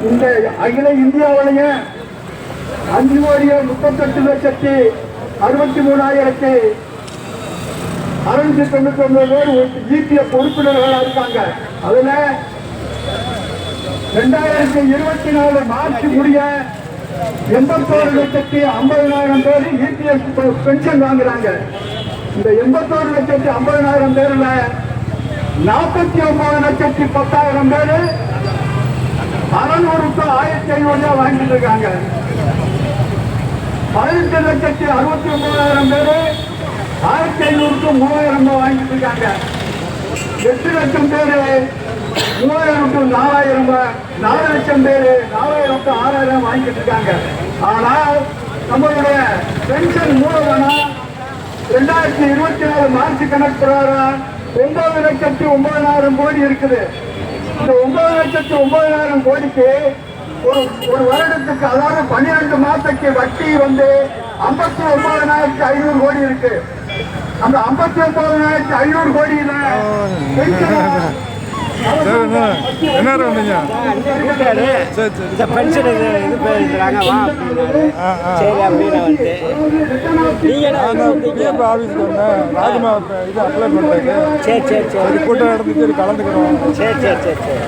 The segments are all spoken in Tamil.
இந்த அகில இந்தியாவிலேயே 5,38,63,699 பேர் இபிஎஃப் உறுப்பினர்களாக இருக்காங்க. அதுல 2024 மார்ச் முடிய 81,50,000 பேர் இபிஎஃப் பென்ஷன் வாங்குறாங்க. இந்த 81,50,000 பேர்ல 49,10,000 பேரு 600 to 1,500 வாங்கிட்டு இருக்காங்க. 18,69,000 பேரு 1,500 to 3,000 வாங்கிட்டு இருக்காங்க. 8 லட்சம் பேரு 3,000 to 4,000, 4 லட்சம் பேரு 4,000 to 6,000 வாங்கிட்டு இருக்காங்க. ஆனால் நம்மளுடைய பென்ஷன் மூலதனம் 2024 மார்ச் கணக்கு பிரகாரம் 9,09,000 கோடி இருக்குது. இந்த 9,09,000 கோடிக்கு ஒரு வருடத்துக்கு, அதாவது 12 மாசத்துக்கு வட்டி 59,500 கோடி இருக்கு. அந்த 59,500 கோடியில என்ன வந்தீங்க? பென்ஷன் இது பேசுறாங்க வா சரி அப்படின்னு வந்து பிஎஃப் ஆஃபீஸ்க்கு வந்தேன். ராஜ்மா இது அப்ளை பண்ணுறேன். சரி சரி சரி கூட்டம் நடந்துச்சு, கலந்துக்கிறோம். சரி சரி சரி சரி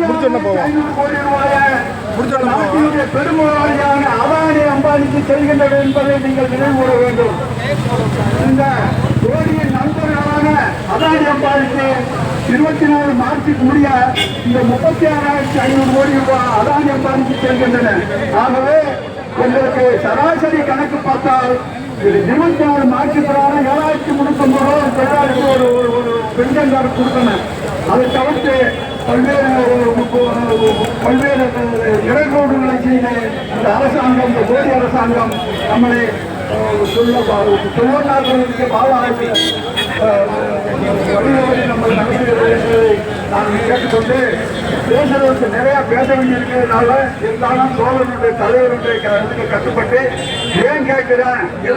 முடிச்சோன்னு போவோம். பெருமளவான அதானி அம்பானிக்கு செல்கின்றது என்பதை நீங்கள் நினைவு கூற வேண்டும். இந்த கோடியின் நண்பர்களான அதானி அம்பானிக்கு 24 மார்ச்சுக்கு முடிய இந்த 36,500 கோடி ரூபாய் அதானி அம்பானிக்கு செல்கின்றன. ஆகவே எங்களுக்கு சராசரி கணக்கு பார்த்தால் 24 மார்ச் பிரகாரம் 7,350 ரூபாய் தொழிலாளிக்கு ஒரு பென்ஷன் கார்டு கொடுக்கணும். அதை தவிர்த்து பல்வேறு இடர்கோடுகளை செய்த இந்த அரசாங்கம், இந்த மோடி அரசாங்கம் நம்மளை தொழிலாளர்களுக்கு பாதுகாப்பு வழிவகை நம்ம நடத்துகிறது என்பதை நான் கேட்டுக்கொண்டு, பேசுறதுக்கு நிறைய பேச வேண்டியிருக்கிறதுனால இருந்தாலும் சோழனுடைய தலைவருடைய கட்டுப்பட்டு ஏன் கேட்கிறேன்.